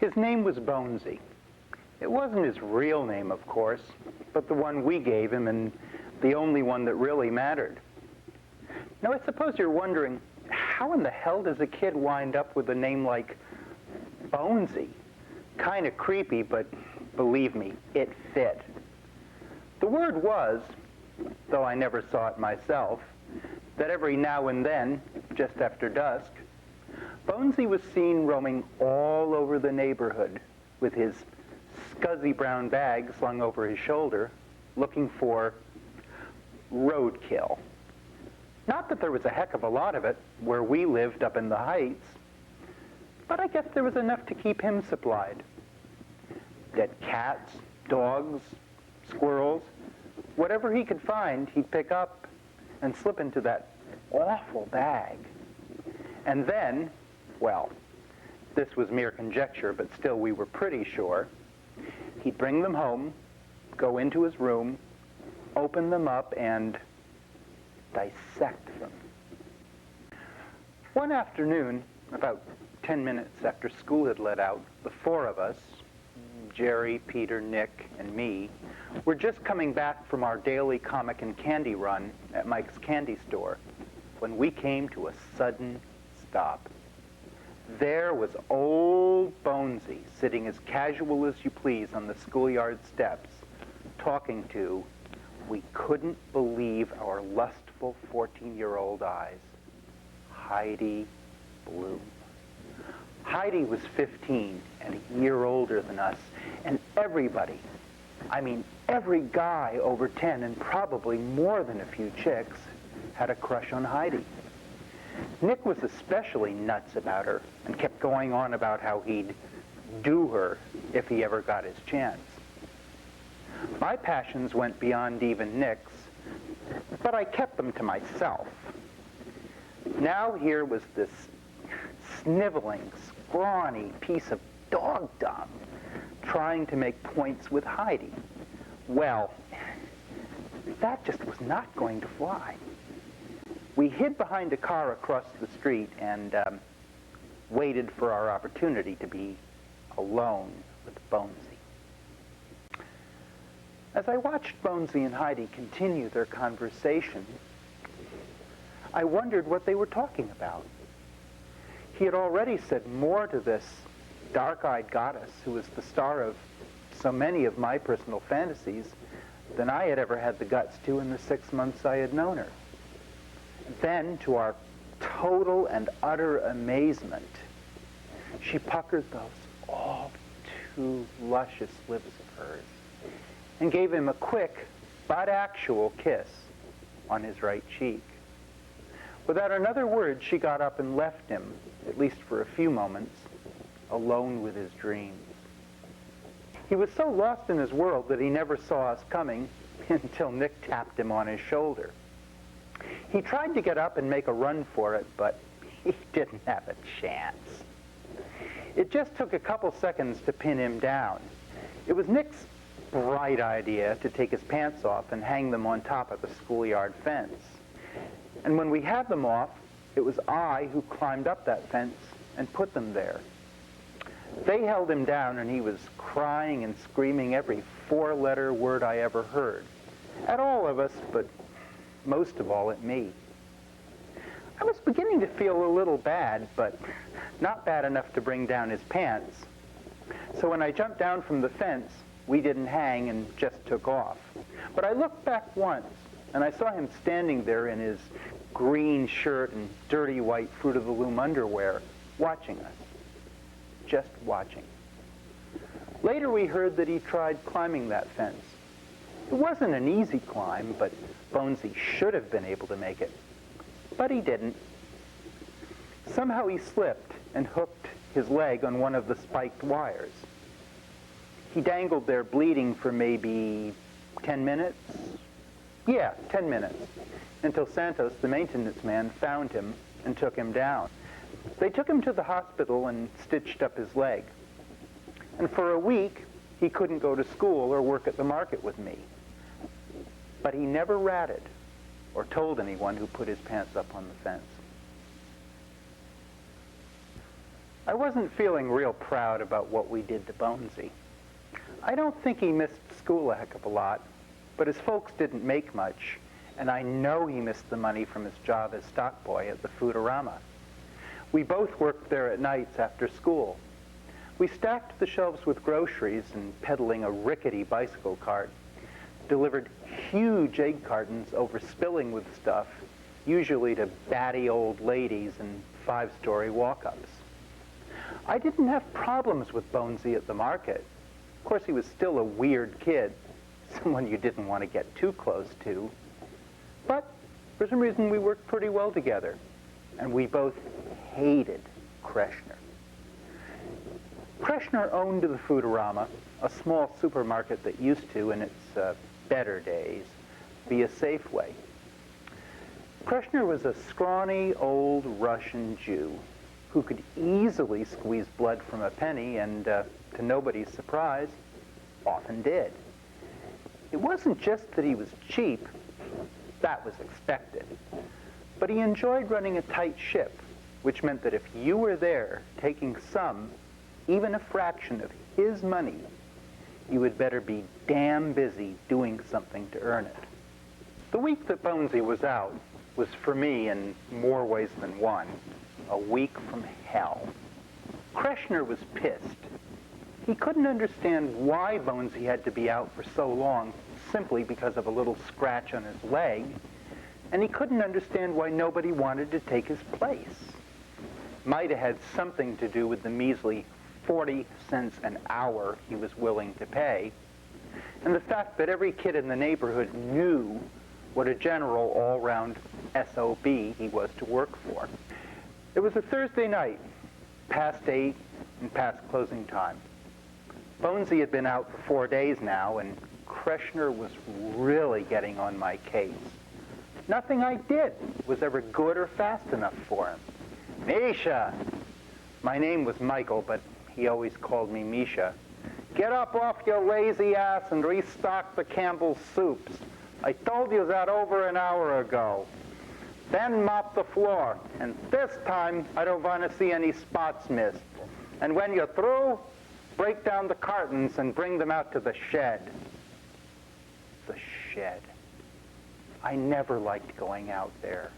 His name was Bonezy. It wasn't his real name, of course, but the one we gave him and the only one that really mattered. Now, I suppose you're wondering, how in the hell does a kid wind up with a name like Bonezy? Kind of creepy, but believe me, it fit. The word was, though I never saw it myself, that every now and then, just after dusk, Bonezy was seen roaming all over the neighborhood with his scuzzy brown bag slung over his shoulder, looking for roadkill. Not that there was a heck of a lot of it where we lived up in the heights, but I guess there was enough to keep him supplied. Dead cats, dogs, squirrels, whatever he could find, he'd pick up and slip into that awful bag. And then, well, this was mere conjecture, but still we were pretty sure, he'd bring them home, go into his room, open them up, and dissect them. One afternoon, about 10 minutes after school had let out, the four of us, Jerry, Peter, Nick, and me, were just coming back from our daily comic and candy run at Mike's candy store when we came to a sudden stop. There was old Bonezy sitting as casual as you please on the schoolyard steps, talking to, we couldn't believe our lustful 14-year-old eyes, Heidi Bloom. Heidi was 15 and a year older than us, and everybody, I mean every guy over 10 and probably more than a few chicks, had a crush on Heidi. Nick was especially nuts about her and kept going on about how he'd do her if he ever got his chance. My passions went beyond even Nick's, but I kept them to myself. Now here was this sniveling, scrawny piece of dogdom trying to make points with Heidi. Well, that just was not going to fly. We hid behind a car across the street and waited for our opportunity to be alone with Bonezy. As I watched Bonezy and Heidi continue their conversation, I wondered what they were talking about. He had already said more to this dark-eyed goddess who was the star of so many of my personal fantasies than I had ever had the guts to in the 6 months I had known her. Then, to our total and utter amazement, she puckered those all too luscious lips of hers and gave him a quick but actual kiss on his right cheek. Without another word, she got up and left him, at least for a few moments, alone with his dreams. He was so lost in his world that he never saw us coming until Nick tapped him on his shoulder. He tried to get up and make a run for it, but he didn't have a chance. It just took a couple seconds to pin him down. It was Nick's bright idea to take his pants off and hang them on top of the schoolyard fence. And when we had them off, it was I who climbed up that fence and put them there. They held him down, and he was crying and screaming every four-letter word I ever heard. At all of us, but most of all at me. I was beginning to feel a little bad, but not bad enough to bring down his pants. So when I jumped down from the fence, we didn't hang and just took off. But I looked back once, and I saw him standing there in his green shirt and dirty white Fruit of the Loom underwear, watching us. Just watching. Later we heard that he tried climbing that fence. It wasn't an easy climb, but Bonezy should have been able to make it. But he didn't. Somehow he slipped and hooked his leg on one of the spiked wires. He dangled there bleeding for maybe 10 minutes? Yeah, 10 minutes, until Santos, the maintenance man, found him and took him down. They took him to the hospital and stitched up his leg. And for a week, he couldn't go to school or work at the market with me. But he never ratted or told anyone who put his pants up on the fence. I wasn't feeling real proud about what we did to Bonezy. I don't think he missed school a heck of a lot, but his folks didn't make much, and I know he missed the money from his job as stock boy at the Foodorama. We both worked there at nights after school. We stacked the shelves with groceries and peddling a rickety bicycle cart, delivered huge egg cartons overspilling with stuff, usually to batty old ladies in five-story walk-ups. I didn't have problems with Bonezy at the market. Of course, he was still a weird kid, someone you didn't want to get too close to. But for some reason, we worked pretty well together, and we both hated Kreshner. Kreshner owned the Foodorama, a small supermarket that used to, in its better days, be a Safeway. Kreshner was a scrawny, old Russian Jew who could easily squeeze blood from a penny and, to nobody's surprise, often did. It wasn't just that he was cheap. That was expected. But he enjoyed running a tight ship, which meant that if you were there taking some, even a fraction of his money, you had better be damn busy doing something to earn it. The week that Bonezy was out was, for me, in more ways than one, a week from hell. Kreshner was pissed. He couldn't understand why Bonezy had to be out for so long simply because of a little scratch on his leg, and he couldn't understand why nobody wanted to take his place. Might have had something to do with the measly 40 cents an hour he was willing to pay, and the fact that every kid in the neighborhood knew what a general all-round SOB he was to work for. It was a Thursday night, past 8 and past closing time. Bonezy had been out for 4 days now, and Kreshner was really getting on my case. Nothing I did was ever good or fast enough for him. Misha! My name was Michael, but he always called me Misha. Get up off your lazy ass and restock the Campbell's soups. I told you that over an hour ago. Then mop the floor, and this time I don't want to see any spots missed. And when you're through, break down the cartons and bring them out to the shed. The shed. I never liked going out there.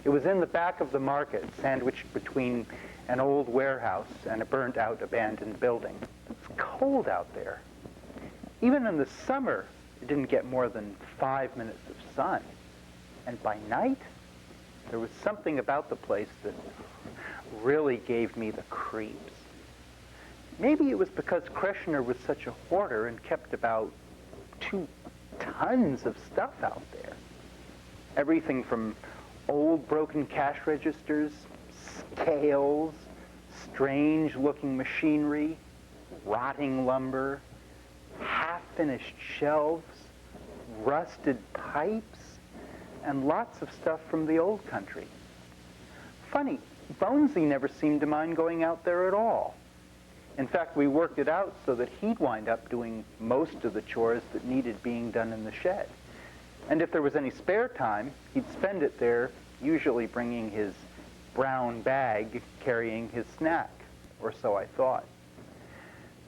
It was in the back of the market, sandwiched between an old warehouse and a burnt-out abandoned building. It was cold out there. Even in the summer, it didn't get more than 5 minutes of sun. And by night, there was something about the place that really gave me the creeps. Maybe it was because Kreshner was such a hoarder and kept about 2 tons of stuff out there. Everything from old broken cash registers, scales, strange-looking machinery, rotting lumber, half-finished shelves, rusted pipes, and lots of stuff from the old country. Funny, Bonezy never seemed to mind going out there at all. In fact, we worked it out so that he'd wind up doing most of the chores that needed being done in the shed. And if there was any spare time, he'd spend it there, usually bringing his brown bag carrying his snack, or so I thought.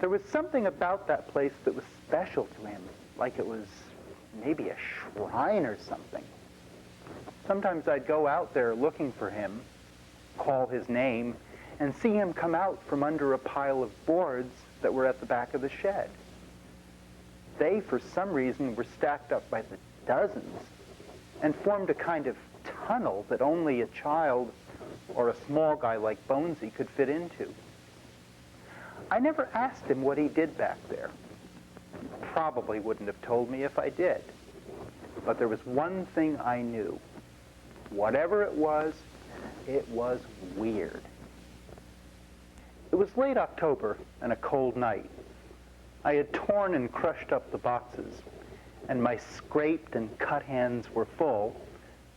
There was something about that place that was special to him, like it was maybe a shrine or something. Sometimes I'd go out there looking for him, call his name, and see him come out from under a pile of boards that were at the back of the shed. They, for some reason, were stacked up by the dozens and formed a kind of tunnel that only a child or a small guy like Bonezy could fit into. I never asked him what he did back there. Probably wouldn't have told me if I did. But there was one thing I knew. Whatever it was weird. It was late October and a cold night. I had torn and crushed up the boxes, and my scraped and cut hands were full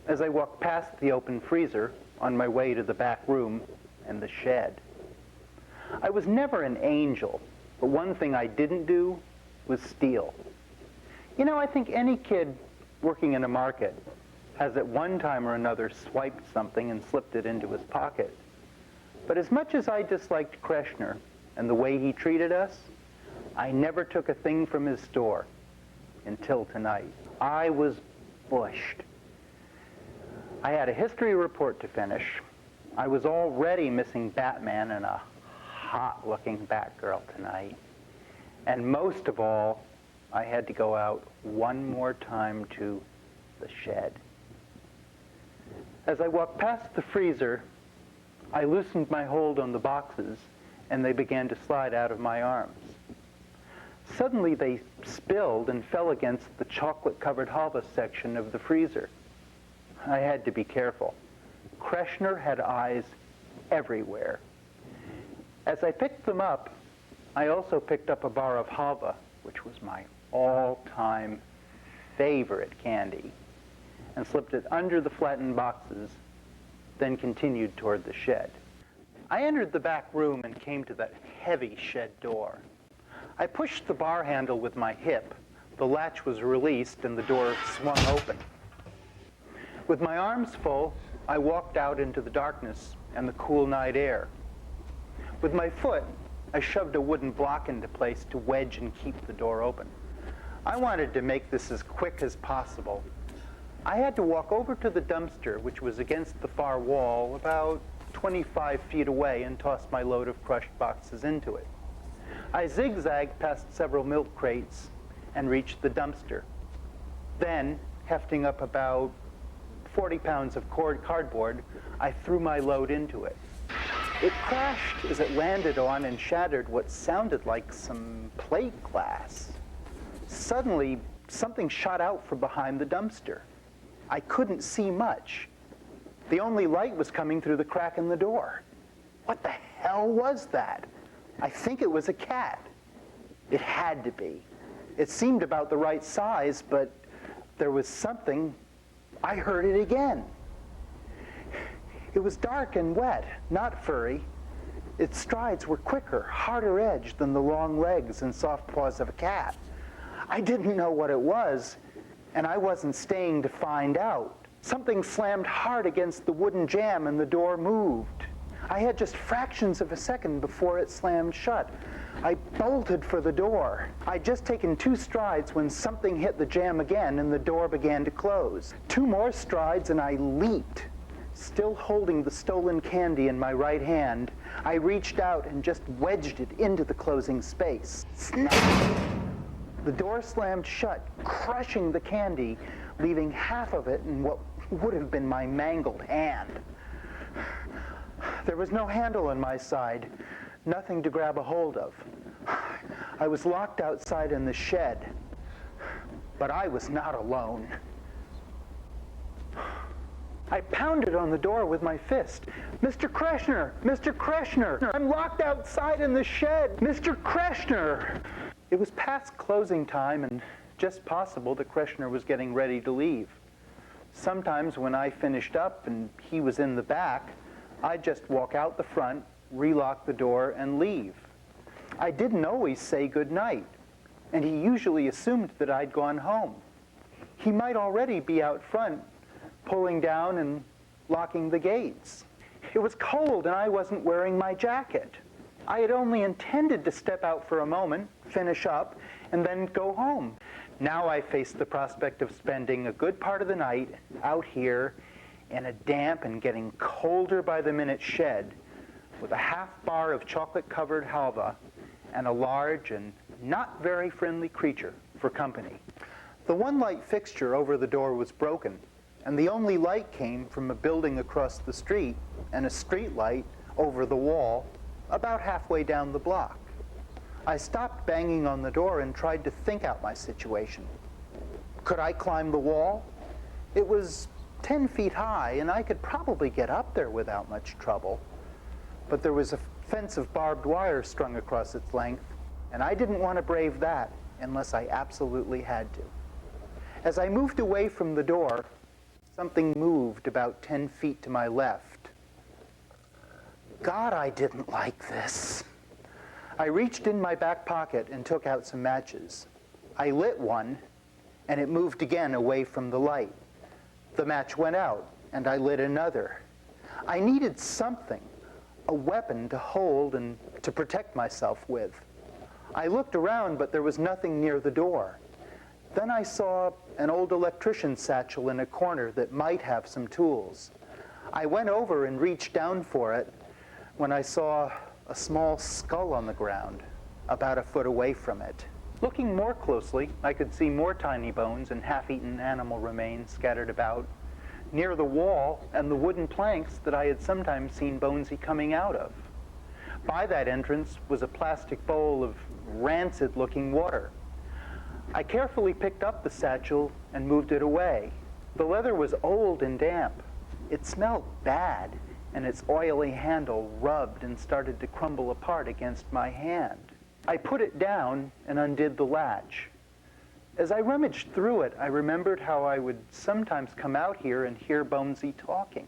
as I walked past the open freezer on my way to the back room and the shed. I was never an angel, but one thing I didn't do was steal. You know, I think any kid working in a market has at one time or another swiped something and slipped it into his pocket. But as much as I disliked Kreshner and the way he treated us, I never took a thing from his store until tonight. I was bushed. I had a history report to finish. I was already missing Batman and a hot-looking Batgirl tonight. And most of all, I had to go out one more time to the shed. As I walked past the freezer, I loosened my hold on the boxes, and they began to slide out of my arms. Suddenly, they spilled and fell against the chocolate-covered halva section of the freezer. I had to be careful. Kreshner had eyes everywhere. As I picked them up, I also picked up a bar of halva, which was my all-time favorite candy, and slipped it under the flattened boxes, then continued toward the shed. I entered the back room and came to that heavy shed door. I pushed the bar handle with my hip. The latch was released and the door swung open. With my arms full, I walked out into the darkness and the cool night air. With my foot, I shoved a wooden block into place to wedge and keep the door open. I wanted to make this as quick as possible. I had to walk over to the dumpster, which was against the far wall, about 25 feet away, and toss my load of crushed boxes into it. I zigzagged past several milk crates and reached the dumpster. Then, hefting up about 40 pounds of cardboard, I threw my load into it. It crashed as it landed on and shattered what sounded like some plate glass. Suddenly, something shot out from behind the dumpster. I couldn't see much. The only light was coming through the crack in the door. What the hell was that? I think it was a cat. It had to be. It seemed about the right size, but there was something. I heard it again. It was dark and wet, not furry. Its strides were quicker, harder edged than the long legs and soft paws of a cat. I didn't know what it was, and I wasn't staying to find out. Something slammed hard against the wooden jamb and the door moved. I had just fractions of a second before it slammed shut. I bolted for the door. I'd just taken 2 strides when something hit the jamb again and the door began to close. 2 more strides and I leaped. Still holding the stolen candy in my right hand, I reached out and just wedged it into the closing space. Snap! The door slammed shut, crushing the candy, leaving half of it in what would have been my mangled hand. There was no handle on my side, nothing to grab a hold of. I was locked outside in the shed, but I was not alone. I pounded on the door with my fist. Mr. Kreshner! Mr. Kreshner! I'm locked outside in the shed! Mr. Kreshner! It was past closing time and just possible that Kreshner was getting ready to leave. Sometimes when I finished up and he was in the back, I'd just walk out the front, relock the door, and leave. I didn't always say goodnight, and he usually assumed that I'd gone home. He might already be out front, pulling down and locking the gates. It was cold and I wasn't wearing my jacket. I had only intended to step out for a moment, finish up, and then go home. Now I faced the prospect of spending a good part of the night out here in a damp and getting colder by the minute shed with a half bar of chocolate-covered halva and a large and not very friendly creature for company. The one light fixture over the door was broken, and the only light came from a building across the street and a street light over the wall about halfway down the block. I stopped banging on the door and tried to think out my situation. Could I climb the wall? It was 10 feet high, and I could probably get up there without much trouble. But there was a fence of barbed wire strung across its length, and I didn't want to brave that unless I absolutely had to. As I moved away from the door, something moved about 10 feet to my left. God, I didn't like this. I reached in my back pocket and took out some matches. I lit one, and it moved again away from the light. The match went out, and I lit another. I needed something, a weapon to hold and to protect myself with. I looked around, but there was nothing near the door. Then I saw an old electrician's satchel in a corner that might have some tools. I went over and reached down for it when I saw a small skull on the ground, about a foot away from it. Looking more closely, I could see more tiny bones and half-eaten animal remains scattered about near the wall and the wooden planks that I had sometimes seen Bonezy coming out of. By that entrance was a plastic bowl of rancid-looking water. I carefully picked up the satchel and moved it away. The leather was old and damp. It smelled bad, and its oily handle rubbed and started to crumble apart against my hand. I put it down and undid the latch. As I rummaged through it, I remembered how I would sometimes come out here and hear Bonezy talking.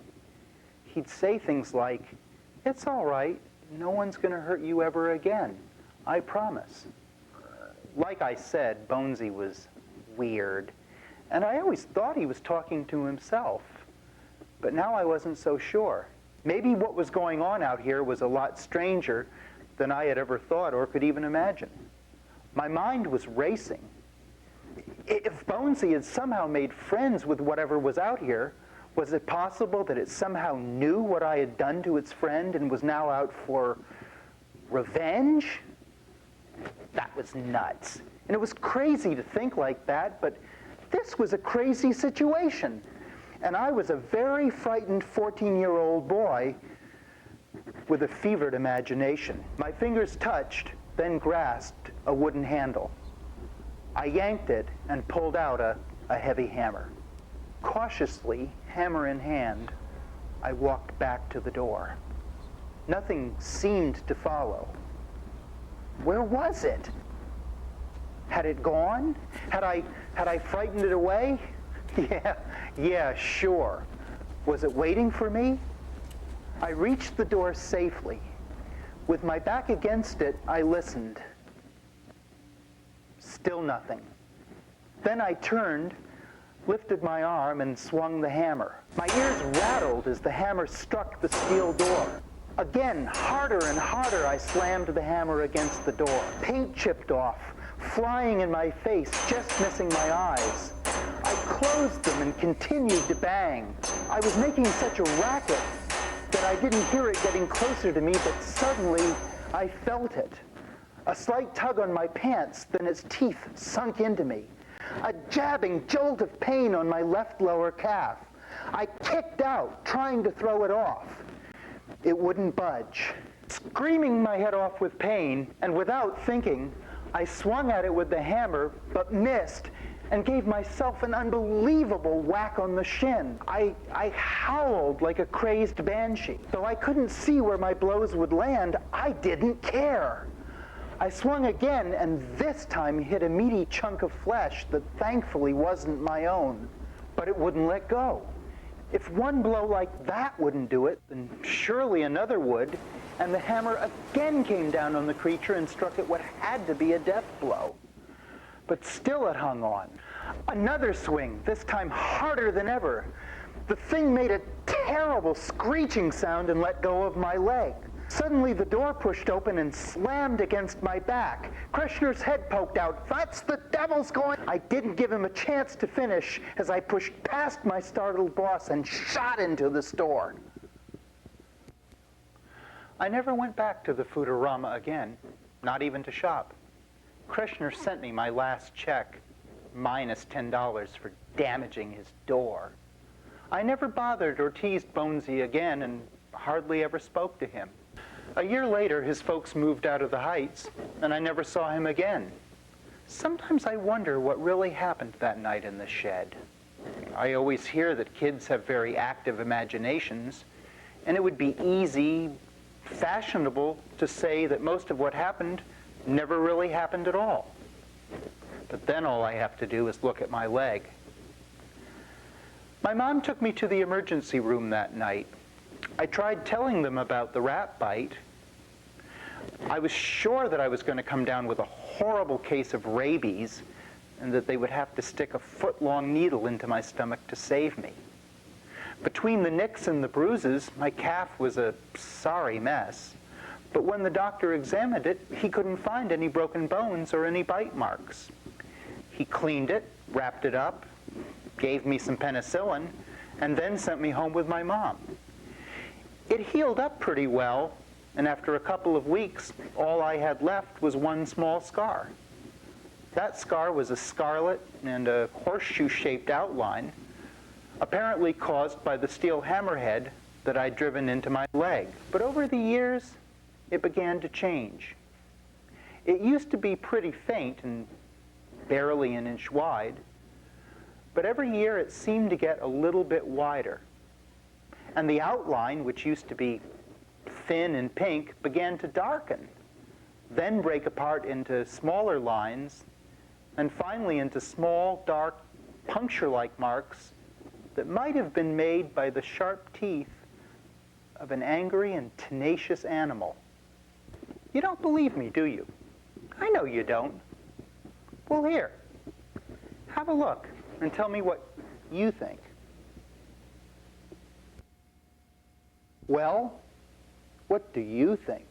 He'd say things like, "It's all right, no one's going to hurt you ever again, I promise." Like I said, Bonezy was weird, and I always thought he was talking to himself. But now I wasn't so sure. Maybe what was going on out here was a lot stranger than I had ever thought or could even imagine. My mind was racing. If Bonezy had somehow made friends with whatever was out here, was it possible that it somehow knew what I had done to its friend and was now out for revenge? That was nuts. And it was crazy to think like that, but this was a crazy situation. And I was a very frightened 14-year-old boy with a fevered imagination. My fingers touched, then grasped a wooden handle. I yanked it and pulled out a heavy hammer. Cautiously, hammer in hand, I walked back to the door. Nothing seemed to follow. Where was it? Had it gone? Had I frightened it away? Yeah, sure. Was it waiting for me? I reached the door safely. With my back against it, I listened. Still nothing. Then I turned, lifted my arm, and swung the hammer. My ears rattled as the hammer struck the steel door. Again, harder and harder, I slammed the hammer against the door. Paint chipped off, flying in my face, just missing my eyes. I closed them and continued to bang. I was making such a racket that I didn't hear it getting closer to me, but suddenly I felt it. A slight tug on my pants, then its teeth sunk into me. A jabbing jolt of pain on my left lower calf. I kicked out, trying to throw it off. It wouldn't budge. Screaming my head off with pain, and without thinking, I swung at it with the hammer, but missed, and gave myself an unbelievable whack on the shin. I howled like a crazed banshee. Though I couldn't see where my blows would land, I didn't care. I swung again, and this time hit a meaty chunk of flesh that thankfully wasn't my own, but it wouldn't let go. If one blow like that wouldn't do it, then surely another would, and the hammer again came down on the creature and struck it what had to be a death blow. But still it hung on. Another swing, this time harder than ever. The thing made a terrible screeching sound and let go of my leg. Suddenly the door pushed open and slammed against my back. Krishner's head poked out. "That's the devil's going!" I didn't give him a chance to finish as I pushed past my startled boss and shot into the store. I never went back to the Foodorama again, not even to shop. Krishner sent me my last check, minus $10 for damaging his door. I never bothered or teased Bonezy again and hardly ever spoke to him. A year later, his folks moved out of the Heights, and I never saw him again. Sometimes I wonder what really happened that night in the shed. I always hear that kids have very active imaginations, and it would be easy, fashionable to say that most of what happened never really happened at all. But then all I have to do is look at my leg. My mom took me to the emergency room that night. I tried telling them about the rat bite. I was sure that I was going to come down with a horrible case of rabies and that they would have to stick a foot-long needle into my stomach to save me. Between the nicks and the bruises, my calf was a sorry mess. But when the doctor examined it, he couldn't find any broken bones or any bite marks. He cleaned it, wrapped it up, gave me some penicillin, and then sent me home with my mom. It healed up pretty well, and after a couple of weeks, all I had left was one small scar. That scar was a scarlet and a horseshoe-shaped outline, apparently caused by the steel hammerhead that I'd driven into my leg. But over the years, it began to change. It used to be pretty faint and barely an inch wide, but every year it seemed to get a little bit wider. And the outline, which used to be thin and pink, began to darken, then break apart into smaller lines, and finally into small, dark, puncture-like marks that might have been made by the sharp teeth of an angry and tenacious animal. You don't believe me, do you? I know you don't. Well, here, have a look and tell me what you think. Well, what do you think?